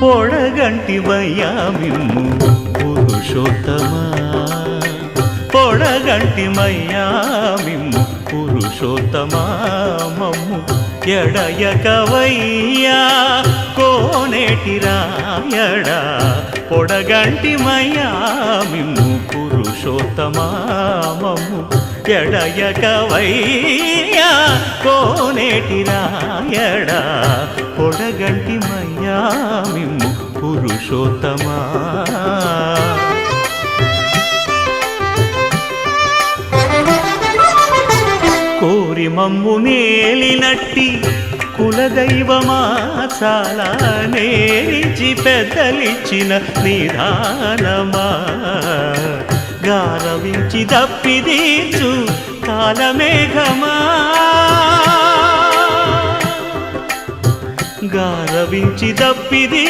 పొడగంటివయ్యా మిమ్ము పురుషోత్తమా, పొడగంటిమయ్యా మిమ్ము పురుషోత్తమా, మమ్ము ఎడయకవయ్యా కోనేటి రాయడా, పొడగంటిమయ్యా మిమ్ము పురుషోత్తమా, మమ్ము ఎడయకవయ్యా కోనేటి రాయడా, పొడగంటిమయ్యా మిమ్ము పురుషోత్తమా. కోరి మమ్ము నేలినట్టి కులదైవమా, చాలా నేరిచి పెద్దలిచ్చిన నిదానమా, గారవించి దప్పిదీచు కాలమేఘమా, గారవించి దప్పిదీ